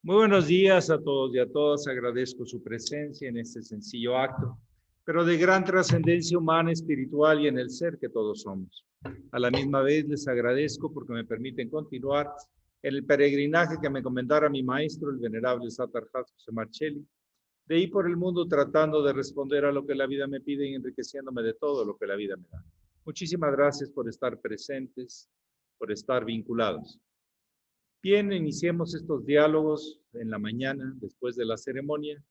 Muy buenos días a todos y a todas. Agradezco su presencia en este sencillo acto, pero de gran trascendencia humana, espiritual y en el ser que todos somos. A la misma vez les agradezco porque me permiten continuar en el peregrinaje que me encomendara mi maestro, el venerable Satarhat José Marcelli, de ir por el mundo tratando de responder a lo que la vida me pide y enriqueciéndome de todo lo que la vida me da. Muchísimas gracias por estar presentes, por estar vinculados. Bien, iniciemos estos diálogos en la mañana, después de la ceremonia.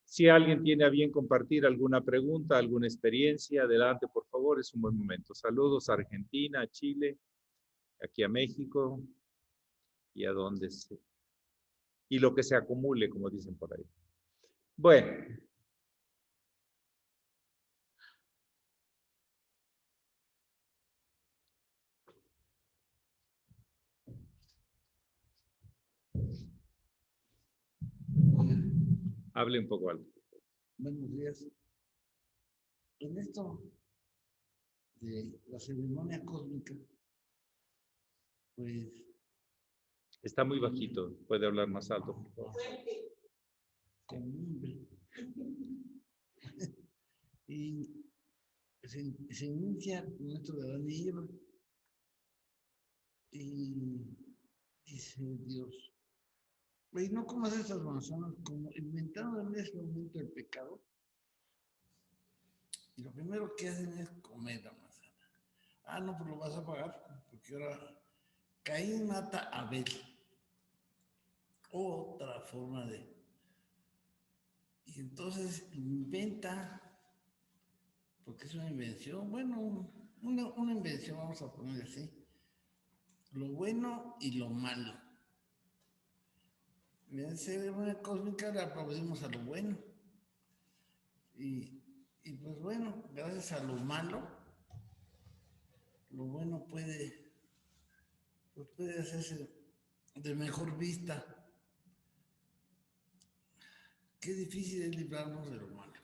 Si alguien tiene a bien compartir alguna pregunta, alguna experiencia, adelante, por favor, es un buen momento. Saludos a Argentina, a Chile, aquí a México y a donde se... Y lo que se acumule, como dicen por ahí. Bueno. Hable un poco alto. Buenos días. En esto de la ceremonia cósmica, pues... Está muy bajito, puede hablar más alto, por favor. Como hombre. Y se inicia con esto de Adán y Eva. Y dice Dios, pues no comas estas manzanas, como inventaron en ese momento el pecado. Y lo primero que hacen es comer la manzana. Ah, no, pues lo vas a pagar, porque ahora Caín mata a Abel. Otra forma de... Y entonces inventa, porque es una invención, bueno, una invención, vamos a poner así, lo bueno y lo malo. En la ceremonia cósmica le aplaudimos a lo bueno. Y pues bueno, gracias a lo malo, lo bueno puede hacerse de mejor vista. Qué difícil es librarnos de lo malo.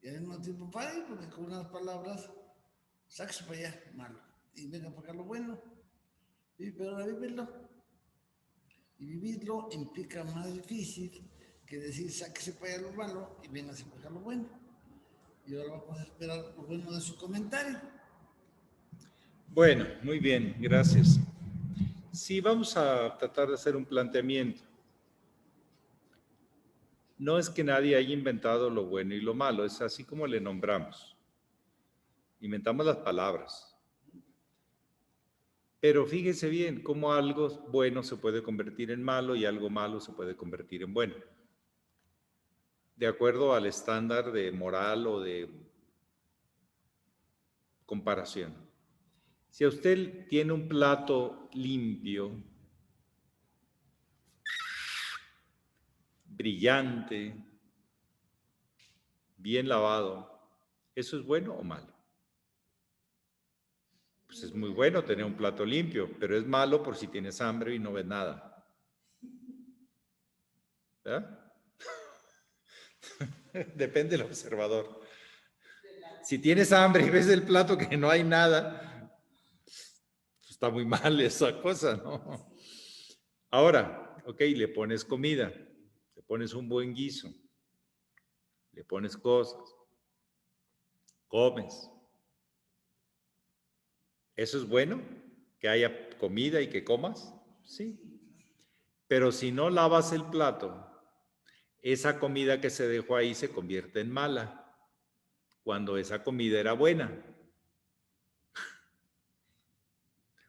Y al mismo tiempo, padre, porque con unas palabras, sáquese para allá, malo. Y venga para acá lo bueno. Pero ahora vivirlo. Y vivirlo implica más difícil que decir, sáquese para allá lo malo y véngase para acá lo bueno. Y ahora vamos a esperar lo bueno de su comentario. Bueno, muy bien, gracias. Sí, vamos a tratar de hacer un planteamiento. No es que nadie haya inventado lo bueno y lo malo, es así como le nombramos. Inventamos las palabras. Pero fíjese bien cómo algo bueno se puede convertir en malo y algo malo se puede convertir en bueno. De acuerdo al estándar de moral o de comparación. Si usted tiene un plato limpio, brillante, bien lavado, ¿eso es bueno o malo? Pues es muy bueno tener un plato limpio, pero es malo por si tienes hambre y no ves nada. ¿Verdad? Depende del observador. Si tienes hambre y ves el plato que no hay nada, pues está muy mal esa cosa, ¿no? Ahora, ok, le pones comida, le pones un buen guiso, le pones cosas, comes. ¿Eso es bueno? ¿Que haya comida y que comas? Sí. Pero si no lavas el plato, esa comida que se dejó ahí se convierte en mala, cuando esa comida era buena.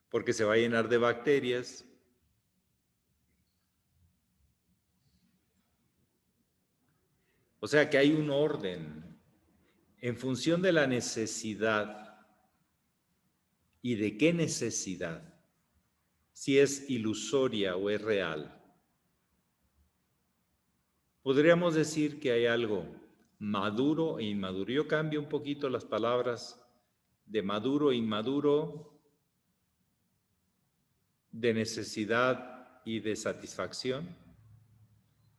Porque se va a llenar de bacterias. O sea que hay un orden en función de la necesidad. ¿Y de qué necesidad? Si es ilusoria o es real. Podríamos decir que hay algo maduro e inmaduro. Yo cambio un poquito las palabras de maduro e inmaduro, de necesidad y de satisfacción,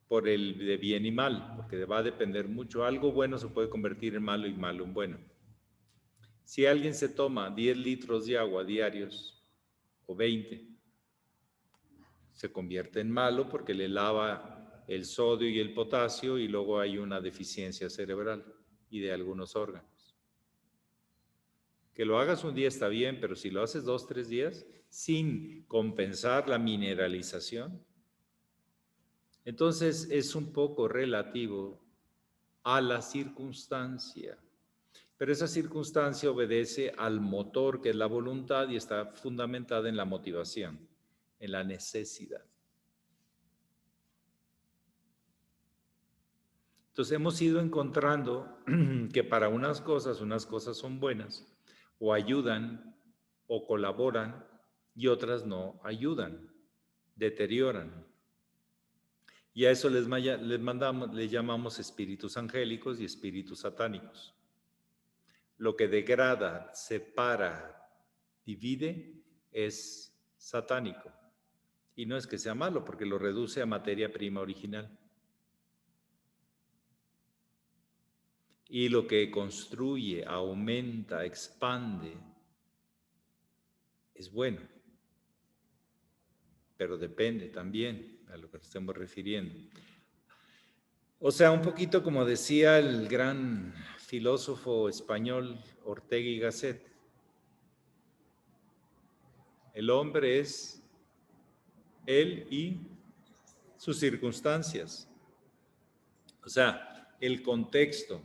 por el de bien y mal, porque va a depender mucho. Algo bueno se puede convertir en malo y malo en bueno. Si alguien se toma 10 litros de agua diarios, o 20, se convierte en malo porque le lava el sodio y el potasio y luego hay una deficiencia cerebral y de algunos órganos. Que lo hagas un día está bien, pero si lo haces 2, 3 días sin compensar la mineralización, entonces es un poco relativo a la circunstancia. Pero esa circunstancia obedece al motor que es la voluntad y está fundamentada en la motivación, en la necesidad. Entonces hemos ido encontrando que para unas cosas son buenas o ayudan o colaboran y otras no ayudan, deterioran. Y a eso les llamamos espíritus angélicos y espíritus satánicos. Lo que degrada, separa, divide es satánico. Y no es que sea malo, porque lo reduce a materia prima original. Y lo que construye, aumenta, expande, es bueno. Pero depende también a lo que nos estemos refiriendo. O sea, un poquito como decía el gran filósofo español Ortega y Gasset, el hombre es él y sus circunstancias. O sea, el contexto,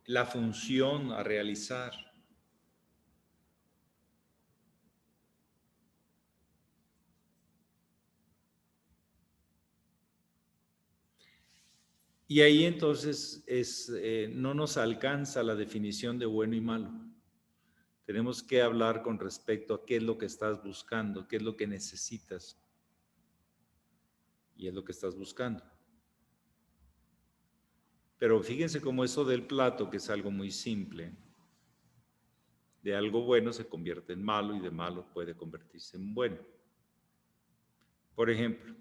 la función a realizar. Y ahí entonces no nos alcanza la definición de bueno y malo. Tenemos que hablar con respecto a qué es lo que estás buscando, qué es lo que necesitas. Y es lo que estás buscando. Pero fíjense cómo eso del plato, que es algo muy simple, de algo bueno se convierte en malo y de malo puede convertirse en bueno. Por ejemplo,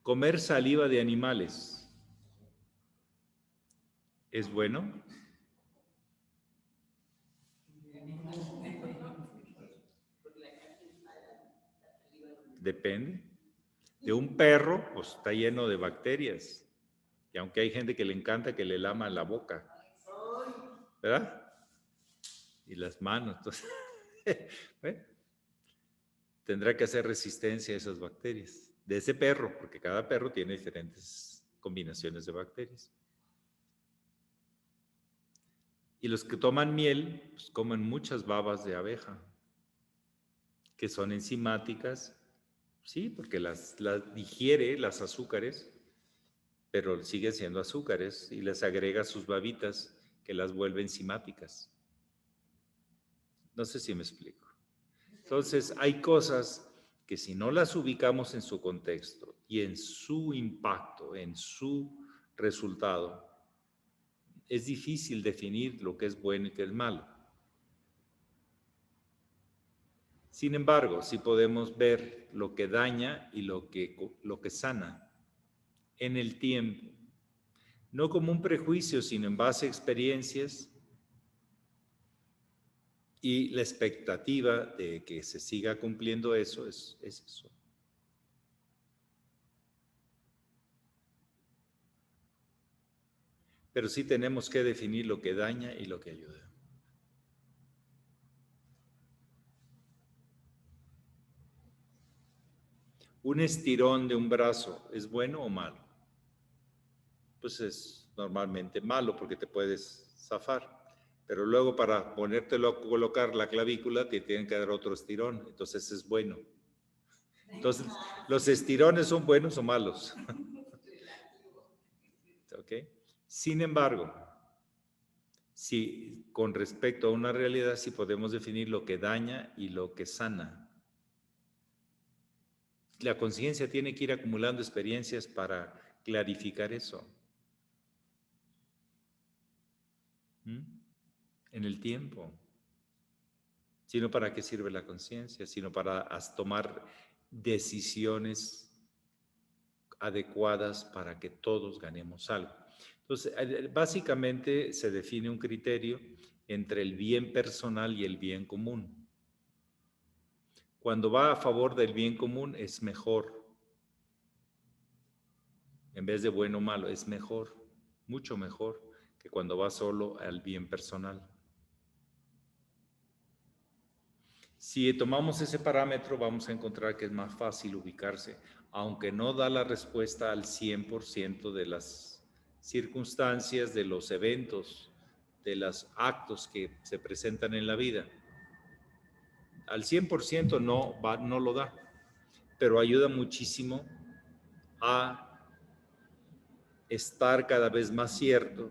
comer saliva de animales, ¿es bueno? Depende. De un perro, pues está lleno de bacterias. Y aunque hay gente que le encanta que le lama la boca, ¿verdad? Y las manos, entonces, bueno, tendrá que hacer resistencia a esas bacterias. De ese perro, porque cada perro tiene diferentes combinaciones de bacterias. Y los que toman miel, pues comen muchas babas de abeja, que son enzimáticas, sí, porque las digiere, las azúcares, pero siguen siendo azúcares y les agrega sus babitas que las vuelve enzimáticas. No sé si me explico. Entonces, hay cosas que si no las ubicamos en su contexto y en su impacto, en su resultado, es difícil definir lo que es bueno y qué es malo. Sin embargo, sí podemos ver lo que daña y lo que sana en el tiempo, no como un prejuicio, sino en base a experiencias y la expectativa de que se siga cumpliendo eso es eso. Pero sí tenemos que definir lo que daña y lo que ayuda. ¿Un estirón de un brazo es bueno o malo? Pues es normalmente malo porque te puedes zafar. Pero luego para ponértelo a colocar la clavícula te tienen que dar otro estirón, entonces es bueno. Entonces, ¿los estirones son buenos o malos? ¿Ok? Sin embargo, si con respecto a una realidad, sí podemos definir lo que daña y lo que sana. La conciencia tiene que ir acumulando experiencias para clarificar eso. En el tiempo. Sino para qué sirve la conciencia, sino para tomar decisiones adecuadas para que todos ganemos algo. Entonces, básicamente se define un criterio entre el bien personal y el bien común. Cuando va a favor del bien común es mejor. En vez de bueno o malo, es mejor, mucho mejor que cuando va solo al bien personal. Si tomamos ese parámetro, vamos a encontrar que es más fácil ubicarse, aunque no da la respuesta al 100% de las circunstancias, de los eventos, de los actos que se presentan en la vida. Al 100% no lo da, pero ayuda muchísimo a estar cada vez más cierto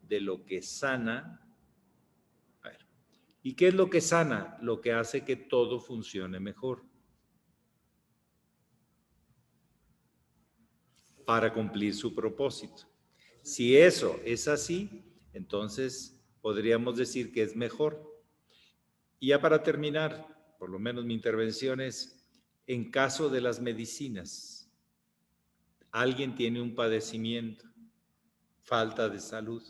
de lo que sana. A ver, ¿y qué es lo que sana? Lo que hace que todo funcione mejor para cumplir su propósito. Si eso es así, entonces podríamos decir que es mejor. Y ya para terminar, por lo menos mi intervención es, en caso de las medicinas, alguien tiene un padecimiento, falta de salud,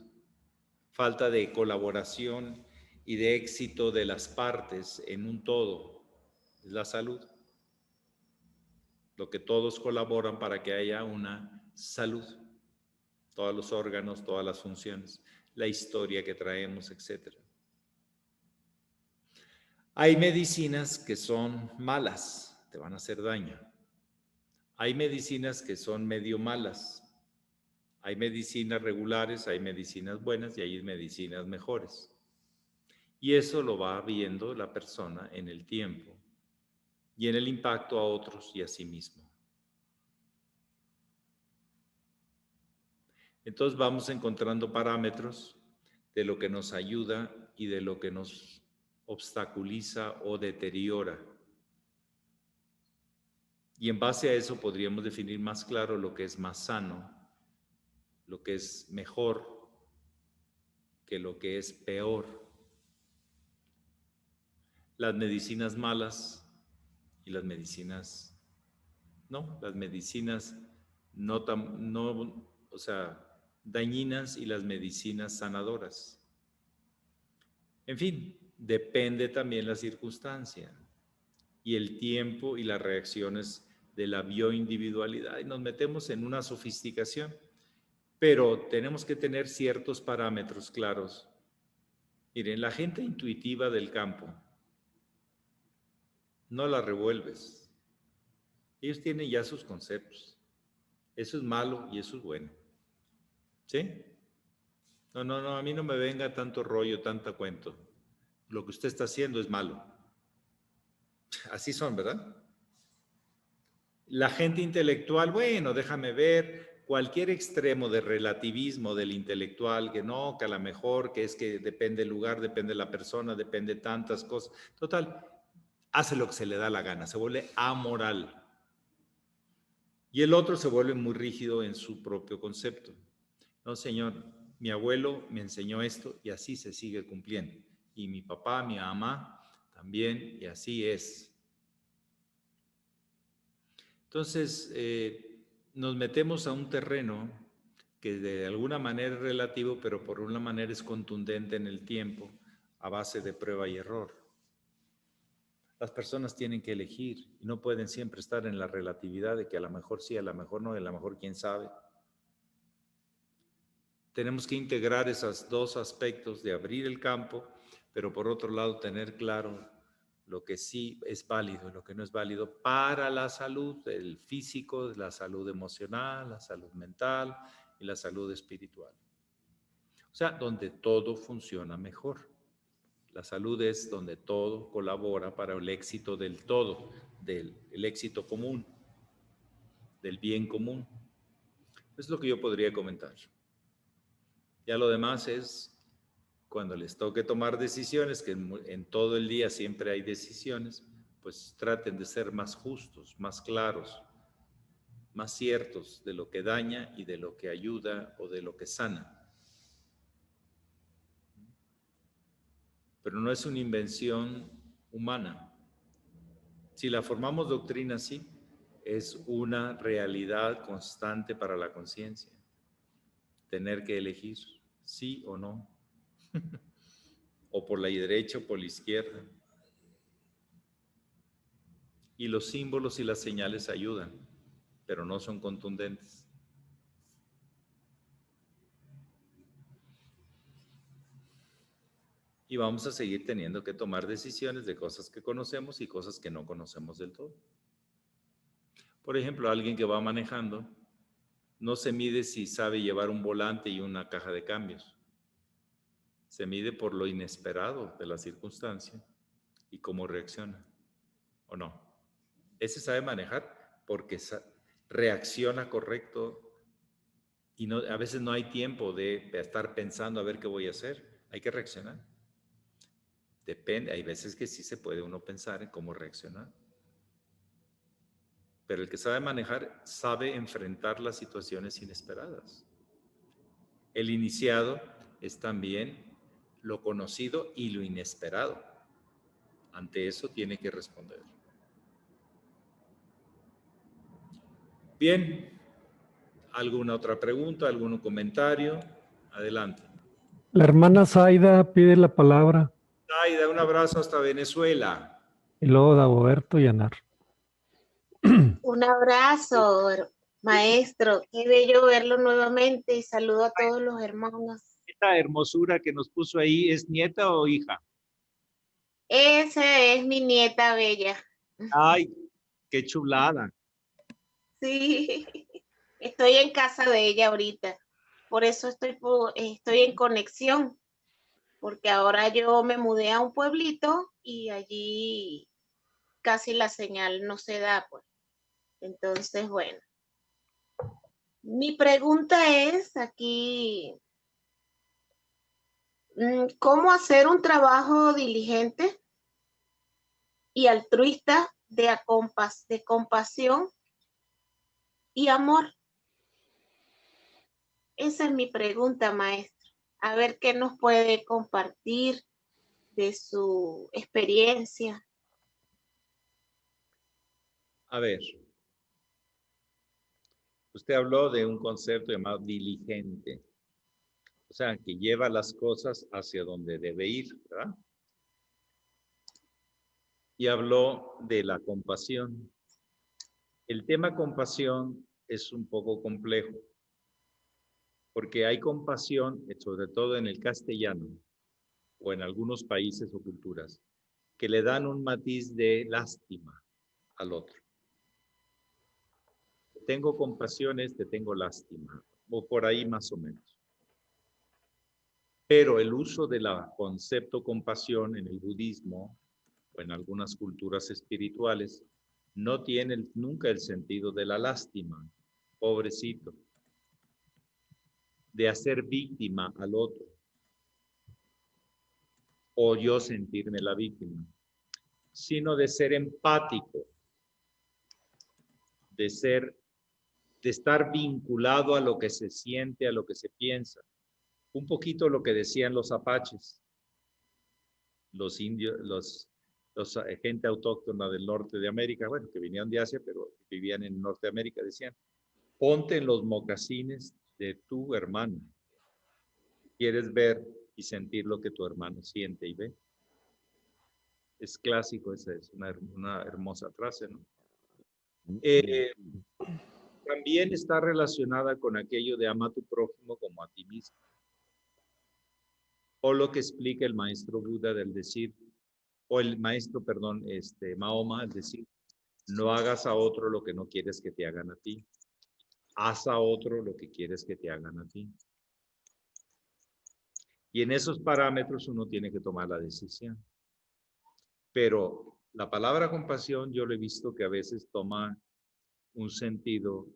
falta de colaboración y de éxito de las partes en un todo, es la salud. Lo que todos colaboran para que haya una salud, todos los órganos, todas las funciones, la historia que traemos, etc. Hay medicinas que son malas, te van a hacer daño. Hay medicinas que son medio malas. Hay medicinas regulares, hay medicinas buenas y hay medicinas mejores. Y eso lo va viendo la persona en el tiempo y en el impacto a otros y a sí mismo. Entonces vamos encontrando parámetros de lo que nos ayuda y de lo que nos obstaculiza o deteriora. Y en base a eso podríamos definir más claro lo que es más sano, lo que es mejor que lo que es peor. Las medicinas malas y las medicinas dañinas y las medicinas sanadoras. En fin, depende también la circunstancia y el tiempo y las reacciones de la bioindividualidad. Y nos metemos en una sofisticación, pero tenemos que tener ciertos parámetros claros. Miren, la gente intuitiva del campo, no la revuelves. Ellos tienen ya sus conceptos. Eso es malo y eso es bueno. ¿Sí? No, a mí no me venga tanto rollo, tanto cuento. Lo que usted está haciendo es malo. Así son, ¿verdad? La gente intelectual, bueno, déjame ver, cualquier extremo de relativismo del intelectual, que no, que a lo mejor, que es que depende el lugar, depende la persona, depende tantas cosas. Total, hace lo que se le da la gana, se vuelve amoral. Y el otro se vuelve muy rígido en su propio concepto. No, señor, mi abuelo me enseñó esto y así se sigue cumpliendo. Y mi papá, mi mamá también, y así es. Entonces, nos metemos a un terreno que de alguna manera es relativo, pero por una manera es contundente en el tiempo, a base de prueba y error. Las personas tienen que elegir y no pueden siempre estar en la relatividad de que a lo mejor sí, a lo mejor no, a lo mejor quién sabe. Tenemos que integrar esos dos aspectos de abrir el campo, pero por otro lado tener claro lo que sí es válido y lo que no es válido para la salud, el físico, la salud emocional, la salud mental y la salud espiritual. O sea, donde todo funciona mejor. La salud es donde todo colabora para el éxito del todo, del éxito común, del bien común. Es lo que yo podría comentar. Ya lo demás es cuando les toque tomar decisiones, que en todo el día siempre hay decisiones, pues traten de ser más justos, más claros, más ciertos de lo que daña y de lo que ayuda o de lo que sana. Pero no es una invención humana. Si la formamos doctrina así, es una realidad constante para la conciencia. tener que elegir sí o no, o por la derecha o por la izquierda. Y los símbolos y las señales ayudan, pero no son contundentes. Y vamos a seguir teniendo que tomar decisiones de cosas que conocemos y cosas que no conocemos del todo. Por ejemplo, alguien que va manejando no se mide si sabe llevar un volante y una caja de cambios. Se mide por lo inesperado de la circunstancia y cómo reacciona, ¿o no? Ese sabe manejar porque reacciona correcto y no, a veces no hay tiempo de estar pensando a ver qué voy a hacer. Hay que reaccionar. Depende, hay veces que sí se puede uno pensar en cómo reaccionar. Pero el que sabe manejar sabe enfrentar las situaciones inesperadas. El iniciado es también lo conocido y lo inesperado. Ante eso tiene que responder. Bien, ¿alguna otra pregunta, algún comentario? Adelante. La hermana Zaida pide la palabra Aida, un abrazo hasta Venezuela. y luego Dagoberto y Anar. Un abrazo, maestro. Qué bello verlo nuevamente y saludo a todos los hermanos. Esta hermosura que nos puso ahí, ¿es nieta o hija? Esa es mi nieta bella. Ay, qué chulada. Sí, estoy en casa de ella ahorita. Por eso estoy en conexión, porque ahora yo me mudé a un pueblito y allí casi la señal no se da, pues. Entonces, bueno. Mi pregunta es aquí, ¿cómo hacer un trabajo diligente y altruista de compasión y amor? Esa es mi pregunta, maestro. A ver qué nos puede compartir de su experiencia. A ver, usted habló de un concepto llamado diligente, o sea, que lleva las cosas hacia donde debe ir, ¿verdad? Y habló de la compasión. El tema compasión es un poco complejo, porque hay compasión, sobre todo en el castellano, o en algunos países o culturas, que le dan un matiz de lástima al otro. Tengo compasión, te tengo lástima, o por ahí más o menos. Pero el uso del concepto compasión en el budismo o en algunas culturas espirituales no tiene nunca el sentido de la lástima, pobrecito, de hacer víctima al otro, o yo sentirme la víctima, sino de ser empático, de estar vinculado a lo que se siente, a lo que se piensa. Un poquito lo que decían los apaches, los indios, gente autóctona del norte de América, bueno, que vinieron de Asia, pero vivían en Norteamérica, decían, ponte en los mocasines de tu hermano. ¿Quieres ver y sentir lo que tu hermano siente y ve? Es clásico, esa es una hermosa frase, ¿no? También está relacionada con aquello de ama a tu prójimo como a ti mismo. O lo que explica el maestro Buda del decir, o el maestro, perdón, Mahoma, el decir, no hagas a otro lo que no quieres que te hagan a ti. Haz a otro lo que quieres que te hagan a ti. Y en esos parámetros uno tiene que tomar la decisión. Pero la palabra compasión yo lo he visto que a veces toma un sentido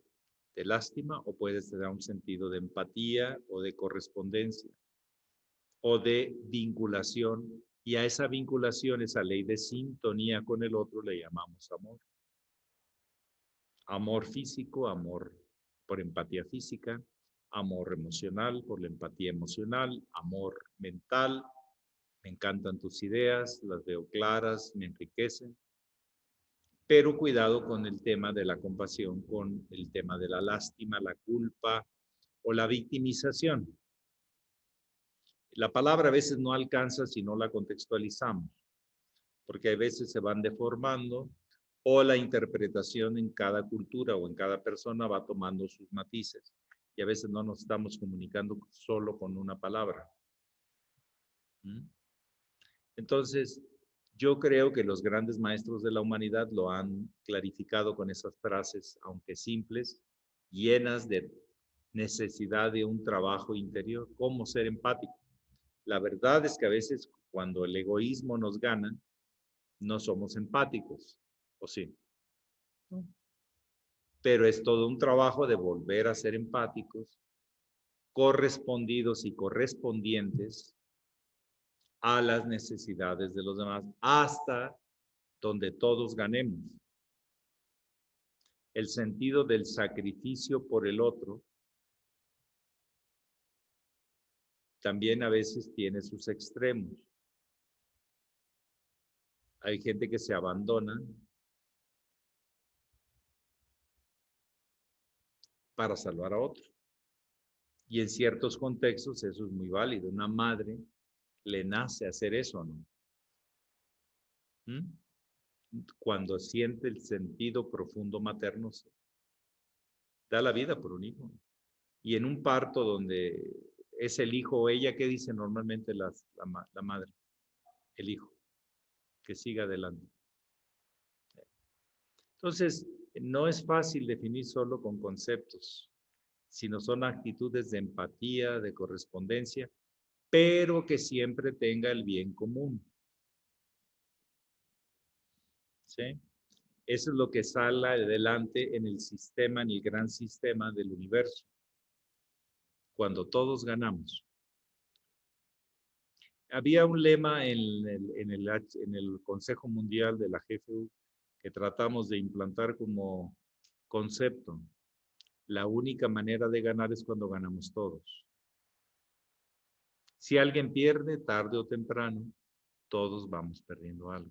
de lástima o puede tener un sentido de empatía o de correspondencia o de vinculación. Y a esa vinculación, esa ley de sintonía con el otro le llamamos amor. Amor físico, amor por empatía física, amor emocional por la empatía emocional, amor mental. Me encantan tus ideas, las veo claras, me enriquecen. Pero cuidado con el tema de la compasión, con el tema de la lástima, la culpa o la victimización. La palabra a veces no alcanza si no la contextualizamos, porque a veces se van deformando o la interpretación en cada cultura o en cada persona va tomando sus matices. Y a veces no nos estamos comunicando solo con una palabra. Entonces, yo creo que los grandes maestros de la humanidad lo han clarificado con esas frases, aunque simples, llenas de necesidad de un trabajo interior. ¿Cómo ser empático? La verdad es que a veces cuando el egoísmo nos gana, no somos empáticos, ¿o sí? No. Pero es todo un trabajo de volver a ser empáticos, correspondidos y correspondientes a las necesidades de los demás, hasta donde todos ganemos. El sentido del sacrificio por el otro también a veces tiene sus extremos. Hay gente que se abandona para salvar a otro. Y en ciertos contextos eso es muy válido. Una madre le nace hacer eso, ¿no? Cuando siente el sentido profundo materno, da la vida por un hijo. Y en un parto donde es el hijo o ella, ¿qué dice normalmente la madre? El hijo, que siga adelante. Entonces, no es fácil definir solo con conceptos, sino son actitudes de empatía, de correspondencia, pero que siempre tenga el bien común. ¿Sí? Eso es lo que sale adelante en el sistema, en el gran sistema del universo. Cuando todos ganamos. Había un lema en el Consejo Mundial de la GFU que tratamos de implantar como concepto. La única manera de ganar es cuando ganamos todos. Si alguien pierde, tarde o temprano, todos vamos perdiendo algo.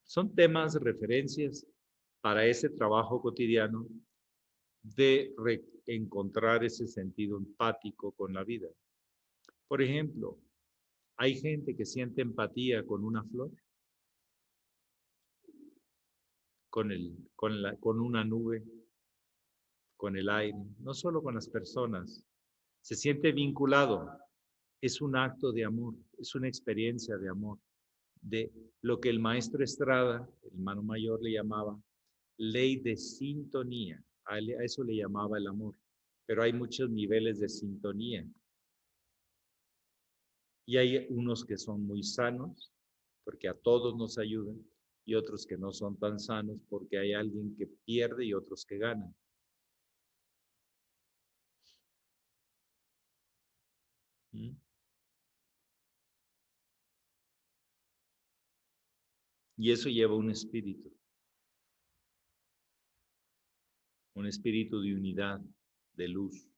Son temas, referencias para ese trabajo cotidiano de encontrar ese sentido empático con la vida. Por ejemplo, hay gente que siente empatía con una flor, con una nube, con el aire, no solo con las personas. Se siente vinculado. Es un acto de amor, es una experiencia de amor, de lo que el maestro Estrada, el hermano mayor, le llamaba ley de sintonía. A eso le llamaba el amor. Pero hay muchos niveles de sintonía. Y hay unos que son muy sanos, porque a todos nos ayudan, y otros que no son tan sanos, porque hay alguien que pierde y otros que ganan. Y eso lleva un espíritu de unidad, de luz.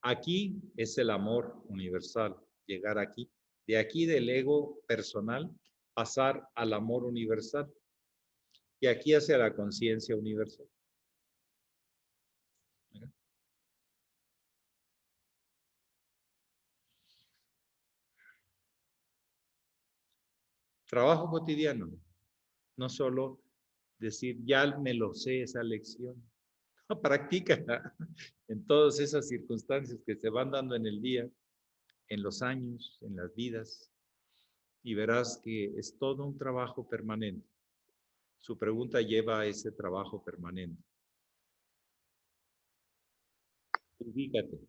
Aquí es el amor universal, llegar aquí. De aquí del ego personal, pasar al amor universal. Y aquí hacia la conciencia universal. ¿Mira? Trabajo cotidiano. No solo decir, ya me lo sé esa lección. Practícala en todas esas circunstancias que se van dando en el día, en los años, en las vidas, y verás que es todo un trabajo permanente. Su pregunta lleva a ese trabajo permanente. Ubícate.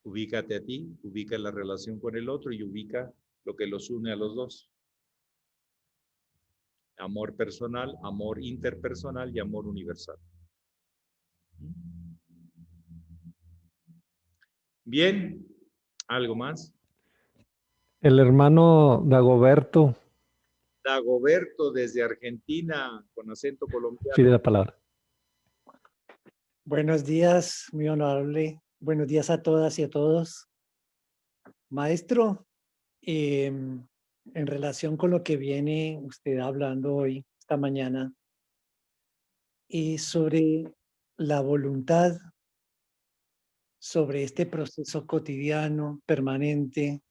Ubícate a ti, ubica la relación con el otro y ubica lo que los une a los dos. Amor personal, amor interpersonal y amor universal. Bien, ¿algo más? El hermano Dagoberto Dagoberto desde Argentina, con acento colombiano. pide la palabra. Buenos días, muy honorable. Buenos días a todas y a todos. Maestro, en relación con lo que viene usted hablando hoy, esta mañana, sobre la voluntad, sobre este proceso cotidiano, permanente,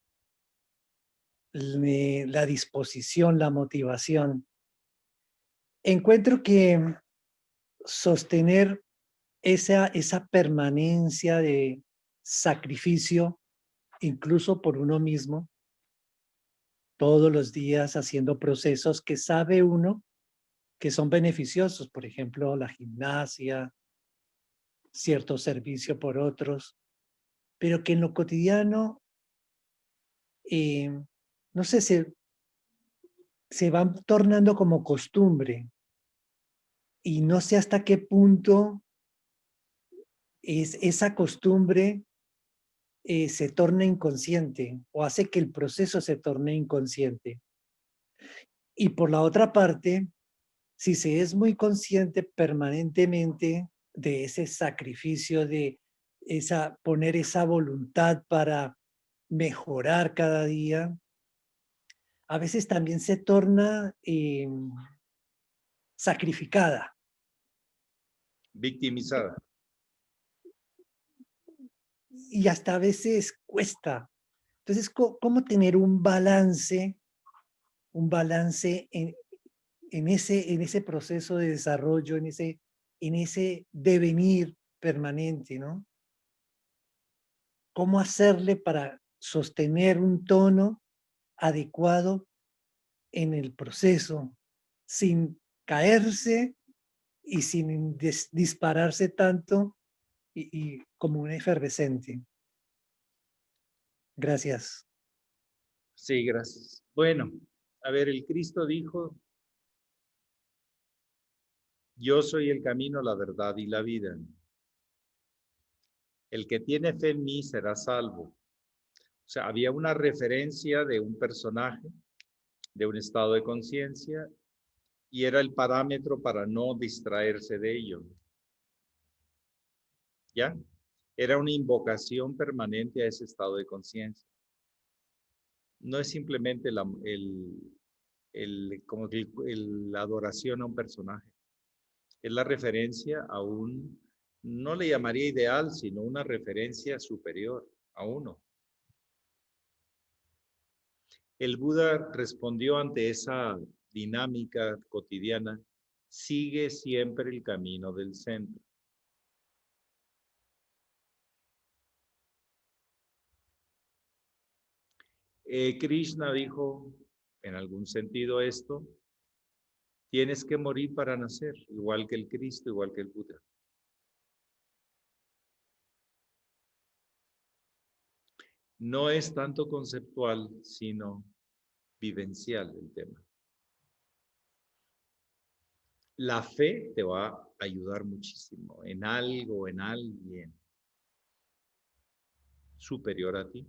la disposición, la motivación. Encuentro que sostener esa permanencia de sacrificio, incluso por uno mismo, todos los días haciendo procesos que sabe uno que son beneficiosos, por ejemplo, la gimnasia, cierto servicio por otros, pero que en lo cotidiano, eh, no sé, se van tornando como costumbre y no sé hasta qué punto esa costumbre se torna inconsciente o hace que el proceso se torne inconsciente. Y por la otra parte, si se es muy consciente permanentemente de ese sacrificio, de poner esa voluntad para mejorar cada día, a veces también se torna sacrificada. Victimizada. Y hasta a veces cuesta. Entonces, ¿cómo tener un balance en ese proceso de desarrollo, en ese devenir permanente, ¿no? ¿Cómo hacerle para sostener un tono adecuado en el proceso sin caerse y sin dispararse tanto y como un efervescente? Gracias. Sí, gracias. Bueno, a ver, el Cristo dijo, yo soy el camino, la verdad y la vida. El que tiene fe en mí será salvo. O sea, había una referencia de un personaje, de un estado de conciencia, y era el parámetro para no distraerse de ello. ¿Ya? Era una invocación permanente a ese estado de conciencia. No es simplemente la adoración a un personaje. Es la referencia a no le llamaría ideal, sino una referencia superior a uno. El Buda respondió ante esa dinámica cotidiana, sigue siempre el camino del centro. Krishna dijo, en algún sentido esto, tienes que morir para nacer, igual que el Cristo, igual que el Buda. No es tanto conceptual, sino vivencial el tema. La fe te va a ayudar muchísimo en algo, en alguien superior a ti.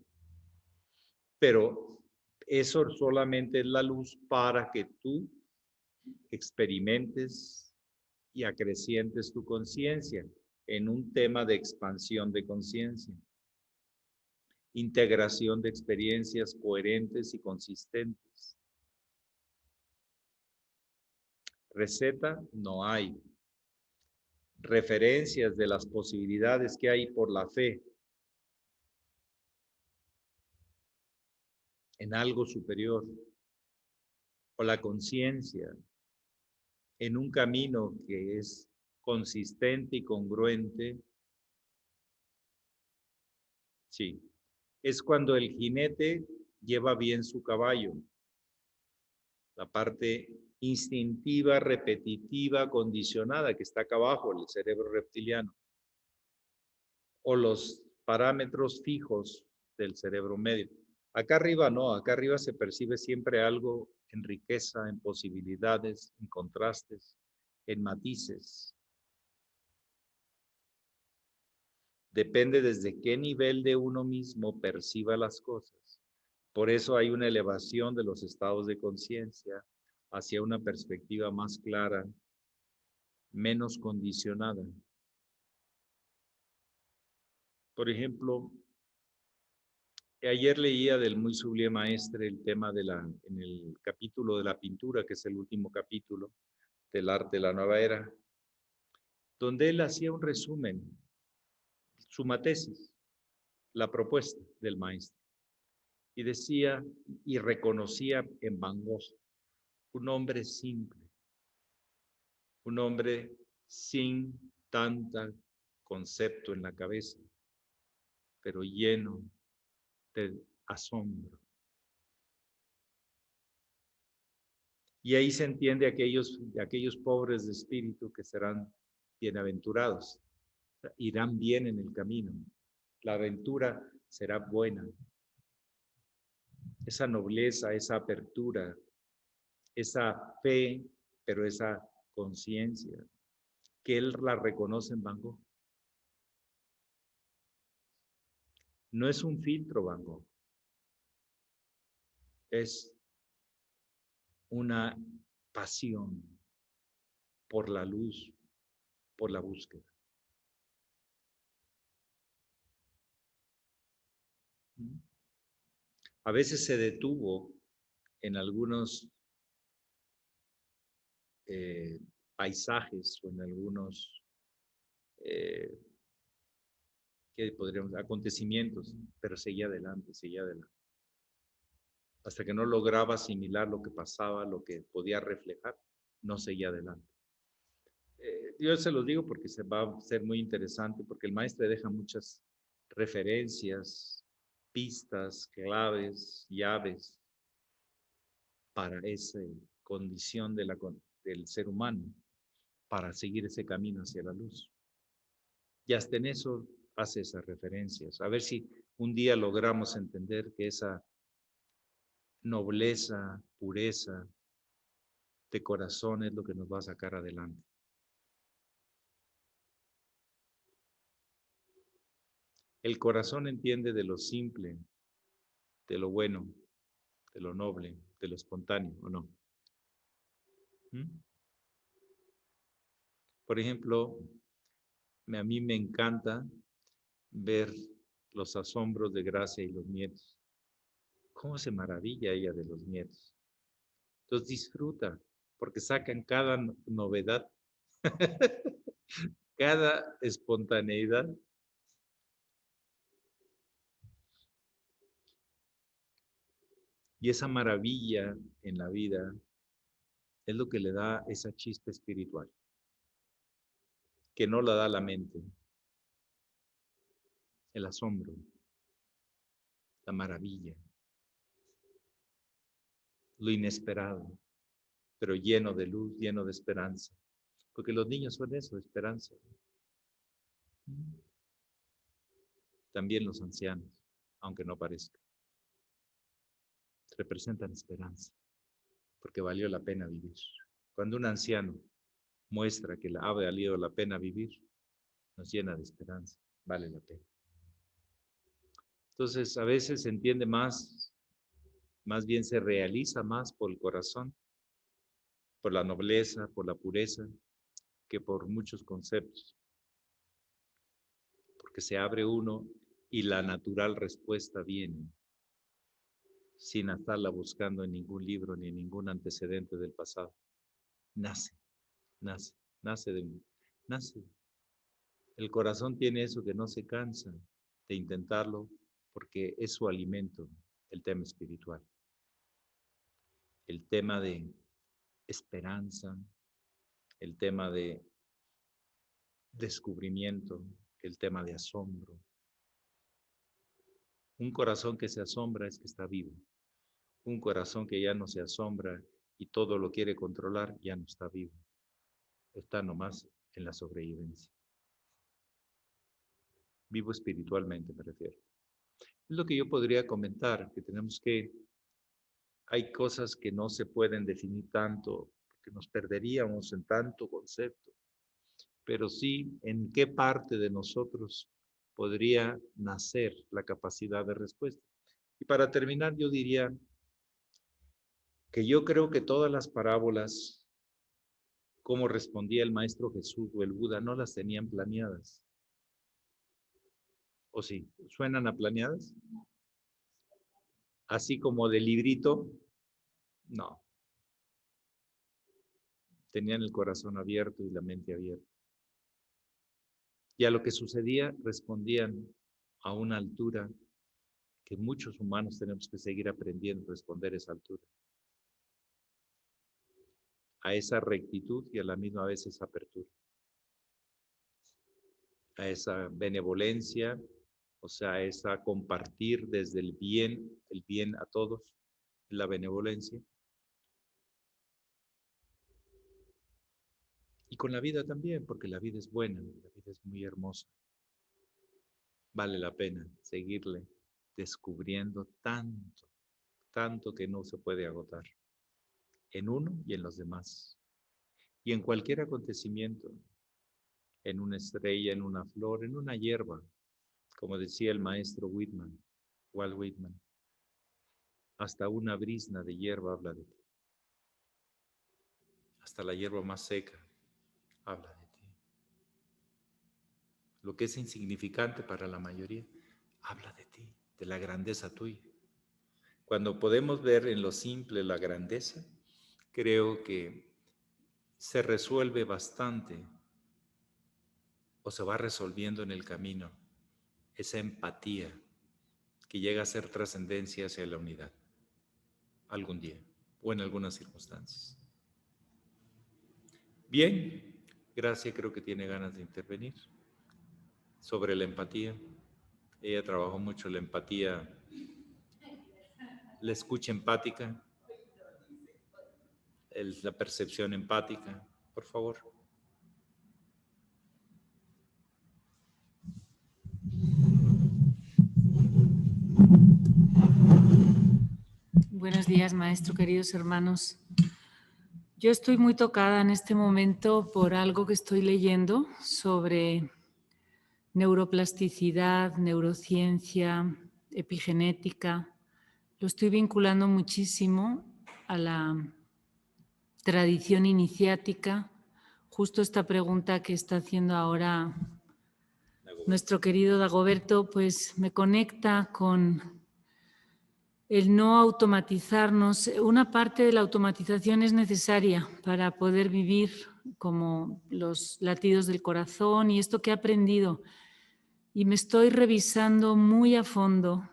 Pero eso solamente es la luz para que tú experimentes y acrecientes tu conciencia en un tema de expansión de conciencia, integración de experiencias coherentes y consistentes. Receta no hay. Referencias de las posibilidades que hay por la fe en algo superior o la conciencia en un camino que es consistente y congruente. Sí, es cuando el jinete lleva bien su caballo. La parte instintiva, repetitiva, condicionada que está acá abajo, el cerebro reptiliano. O los parámetros fijos del cerebro medio. Acá arriba no, acá arriba se percibe siempre algo en riqueza, en posibilidades, en contrastes, en matices. Depende desde qué nivel de uno mismo perciba las cosas. Por eso hay una elevación de los estados de conciencia hacia una perspectiva más clara, menos condicionada. Por ejemplo, ayer leía del muy sublime maestre el tema en el capítulo de la pintura, que es el último capítulo del arte de la nueva era. donde él hacía un resumen, suma tesis, la propuesta del maestro. Y decía y reconocía en Van Gogh un hombre simple, un hombre sin tanta concepto en la cabeza, pero lleno de asombro. Y ahí se entiende aquellos pobres de espíritu que serán bienaventurados, o sea, irán bien en el camino. La aventura será buena. Esa nobleza, esa apertura, esa fe, pero esa conciencia, que él la reconoce en Van Gogh. No es un filtro Van Gogh, es una pasión por la luz, por la búsqueda. A veces se detuvo en algunos paisajes o en algunos ¿qué podríamos? Acontecimientos, pero seguía adelante, hasta que no lograba asimilar lo que pasaba, lo que podía reflejar, no seguía adelante. Yo se los digo porque se va a ser muy interesante, porque el maestro deja muchas referencias, pistas, claves, llaves para esa condición del ser humano, para seguir ese camino hacia la luz. Y hasta en eso hace esas referencias. A ver si un día logramos entender que esa nobleza, pureza de corazón es lo que nos va a sacar adelante. El corazón entiende de lo simple, de lo bueno, de lo noble, de lo espontáneo, ¿o no? Por ejemplo, a mí me encanta ver los asombros de Gracia y los nietos. ¿Cómo se maravilla ella de los nietos? Entonces disfruta, porque sacan cada novedad, cada espontaneidad. Y esa maravilla en la vida es lo que le da esa chispa espiritual, que no la da la mente. El asombro, la maravilla, lo inesperado, pero lleno de luz, lleno de esperanza. Porque los niños son eso, esperanza. También los ancianos, aunque no parezca, representan esperanza, porque valió la pena vivir. Cuando un anciano muestra que ha valido la pena vivir, nos llena de esperanza, vale la pena. Entonces, a veces se entiende más bien se realiza más por el corazón, por la nobleza, por la pureza, que por muchos conceptos. Porque se abre uno y la natural respuesta viene, sin estarla buscando en ningún libro ni en ningún antecedente del pasado. Nace. El corazón tiene eso que no se cansa de intentarlo porque es su alimento, el tema espiritual. El tema de esperanza, el tema de descubrimiento, el tema de asombro. Un corazón que se asombra es que está vivo. Un corazón que ya no se asombra y todo lo quiere controlar, ya no está vivo. Está nomás en la sobrevivencia. Vivo espiritualmente, me refiero. Es lo que yo podría comentar, que hay cosas que no se pueden definir tanto, porque nos perderíamos en tanto concepto, pero sí en qué parte de nosotros podría nacer la capacidad de respuesta. Y para terminar, yo diría que yo creo que todas las parábolas, como respondía el Maestro Jesús o el Buda, no las tenían planeadas. ¿O sí? ¿Suenan a planeadas? Así como de librito, no. Tenían el corazón abierto y la mente abierta. Y a lo que sucedía respondían a una altura que muchos humanos tenemos que seguir aprendiendo a responder a esa altura. A esa rectitud y a la misma vez esa apertura. A esa benevolencia, o sea, a esa compartir desde el bien a todos, la benevolencia. Y con la vida también, porque la vida es buena, la vida es muy hermosa. Vale la pena seguirle descubriendo tanto, tanto que no se puede agotar en uno y en los demás. Y en cualquier acontecimiento, en una estrella, en una flor, en una hierba, como decía el maestro Whitman, Walt Whitman, hasta una brizna de hierba habla de ti. Hasta la hierba más seca habla de ti. Lo que es insignificante para la mayoría, habla de ti, de la grandeza tuya. Cuando podemos ver en lo simple la grandeza, creo que se resuelve bastante o se va resolviendo en el camino esa empatía que llega a ser trascendencia hacia la unidad algún día o en algunas circunstancias. Bien, Gracia creo que tiene ganas de intervenir sobre la empatía. Ella trabajó mucho la empatía, la escucha empática, la percepción empática. Por favor. Buenos días, maestro, queridos hermanos. Yo estoy muy tocada en este momento por algo que estoy leyendo sobre neuroplasticidad, neurociencia, epigenética. Lo estoy vinculando muchísimo a la tradición iniciática. Justo esta pregunta que está haciendo ahora nuestro querido Dagoberto, pues me conecta con el no automatizarnos. Una parte de la automatización es necesaria para poder vivir como los latidos del corazón y esto que he aprendido. Y me estoy revisando muy a fondo.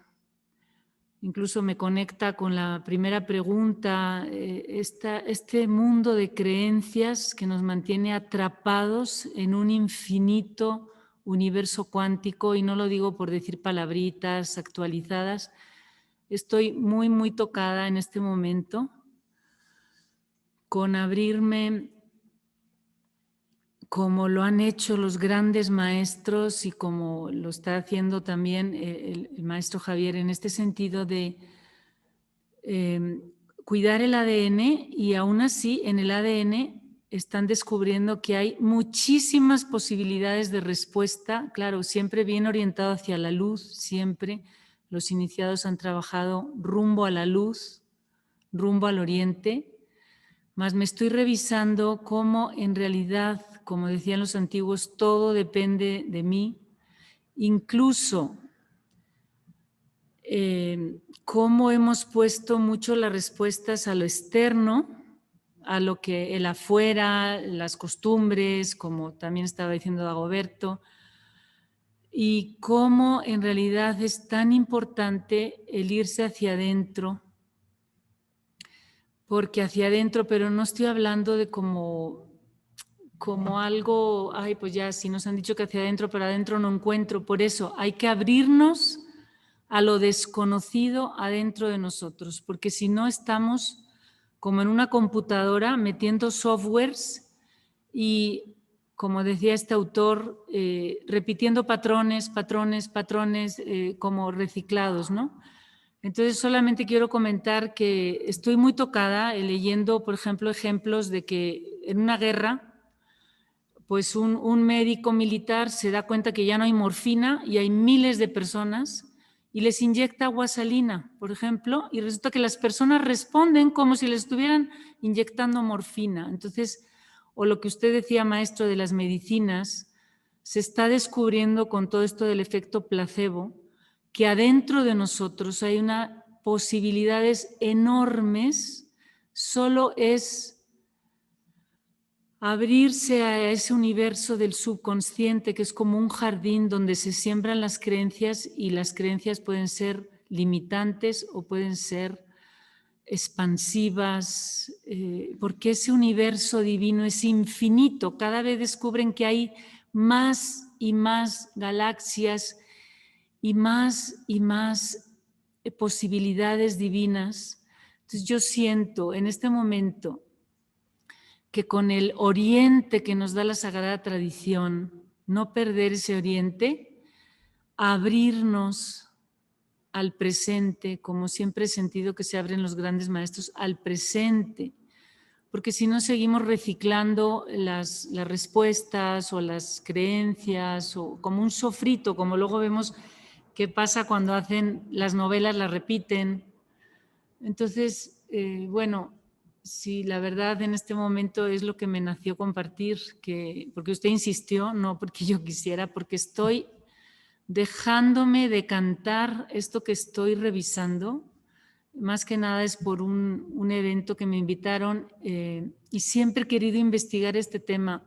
Incluso me conecta con la primera pregunta, este mundo de creencias que nos mantiene atrapados en un infinito universo cuántico, y no lo digo por decir palabritas actualizadas. Estoy muy, muy tocada en este momento con abrirme como lo han hecho los grandes maestros y como lo está haciendo también el maestro Javier en este sentido de cuidar el ADN, y aún así en el ADN están descubriendo que hay muchísimas posibilidades de respuesta, claro, siempre bien orientado hacia la luz, siempre. Los iniciados han trabajado rumbo a la luz, rumbo al oriente, mas me estoy revisando cómo en realidad, como decían los antiguos, todo depende de mí, incluso cómo hemos puesto mucho las respuestas a lo externo, a lo que el afuera, las costumbres, como también estaba diciendo Dagoberto, y cómo en realidad es tan importante el irse hacia adentro, porque hacia adentro, pero no estoy hablando de como algo, ay, pues ya, si nos han dicho que hacia adentro, pero adentro no encuentro, por eso hay que abrirnos a lo desconocido adentro de nosotros, porque si no estamos como en una computadora metiendo softwares y, como decía este autor, repitiendo patrones, como reciclados, ¿no? Entonces solamente quiero comentar que estoy muy tocada leyendo, por ejemplo, ejemplos de que en una guerra, pues un médico militar se da cuenta que ya no hay morfina y hay miles de personas y les inyecta agua salina, por ejemplo, y resulta que las personas responden como si les estuvieran inyectando morfina. Entonces, o lo que usted decía, maestro, de las medicinas, se está descubriendo con todo esto del efecto placebo, que adentro de nosotros hay unas posibilidades enormes, solo es abrirse a ese universo del subconsciente que es como un jardín donde se siembran las creencias y las creencias pueden ser limitantes o pueden ser expansivas, porque ese universo divino es infinito. Cada vez descubren que hay más y más galaxias y más posibilidades divinas. Entonces yo siento en este momento que con el oriente que nos da la Sagrada Tradición, no perder ese oriente, abrirnos al presente, como siempre he sentido que se abren los grandes maestros, al presente, porque si no seguimos reciclando las respuestas o las creencias, o como un sofrito, como luego vemos que pasa cuando hacen las novelas, las repiten. Entonces, bueno, sí, la verdad en este momento es lo que me nació compartir, porque usted insistió, no porque yo quisiera, porque estoy dejándome decantar esto que estoy revisando. Más que nada es por un evento que me invitaron y siempre he querido investigar este tema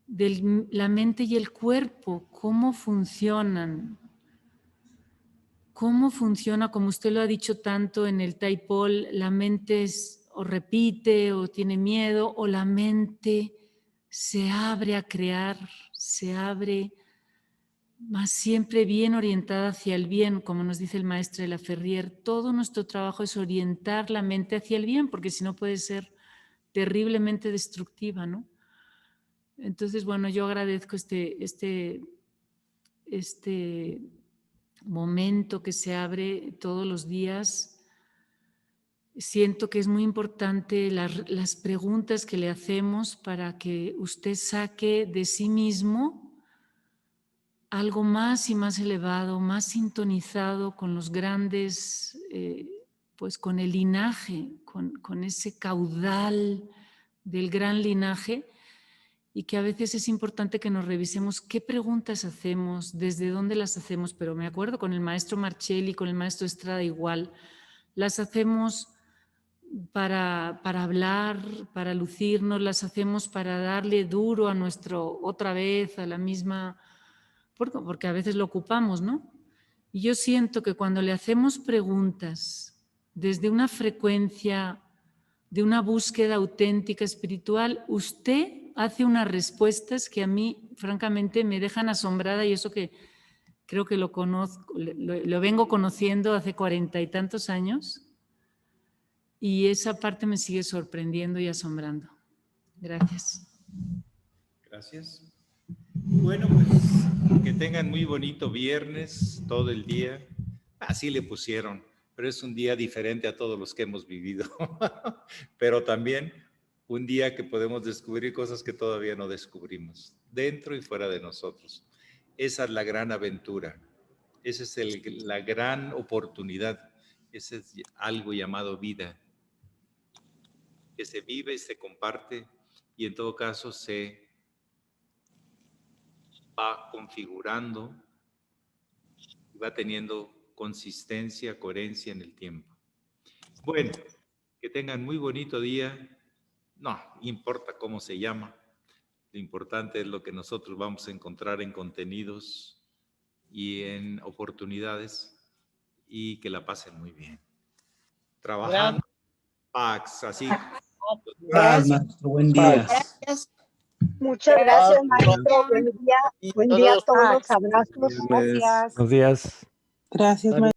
de la mente y el cuerpo, cómo funcionan. ¿Cómo funciona? Como usted lo ha dicho tanto en el Taipol, la mente o repite o tiene miedo, o la mente se abre a crear, se abre más siempre bien orientada hacia el bien, como nos dice el maestro de la Ferrier. Todo nuestro trabajo es orientar la mente hacia el bien, porque si no puede ser terriblemente destructiva, ¿no? Entonces, bueno, yo agradezco este momento que se abre todos los días. Siento que es muy importante las preguntas que le hacemos para que usted saque de sí mismo algo más y más elevado, más sintonizado con los grandes, pues con el linaje, con ese caudal del gran linaje, y que a veces es importante que nos revisemos qué preguntas hacemos, desde dónde las hacemos, pero me acuerdo con el maestro Marcelli, con el maestro Estrada igual, las hacemos para hablar, para lucirnos, las hacemos para darle duro a otra vez, a la misma, porque a veces lo ocupamos, ¿no? Y yo siento que cuando le hacemos preguntas desde una frecuencia de una búsqueda auténtica espiritual, usted hace unas respuestas que a mí, francamente, me dejan asombrada, y eso que creo que lo conozco, lo vengo conociendo hace 40 y tantos años, y esa parte me sigue sorprendiendo y asombrando. Gracias. Gracias. Bueno, pues que tengan muy bonito viernes, todo el día. Así le pusieron, pero es un día diferente a todos los que hemos vivido. Pero también un día que podemos descubrir cosas que todavía no descubrimos, dentro y fuera de nosotros. Esa es la gran aventura. Esa es la gran oportunidad. Ese es algo llamado vida, que se vive y se comparte, y en todo caso se va configurando y va teniendo consistencia, coherencia en el tiempo. Bueno, que tengan muy bonito día. No importa cómo se llama, lo importante es lo que nosotros vamos a encontrar en contenidos y en oportunidades, y que la pasen muy bien. Trabajando, Pax, así. Gracias. Maestro, buen día. Gracias. Muchas gracias, maestro. Buen día a todos. Abrazos. Buenos días. Gracias, maestro.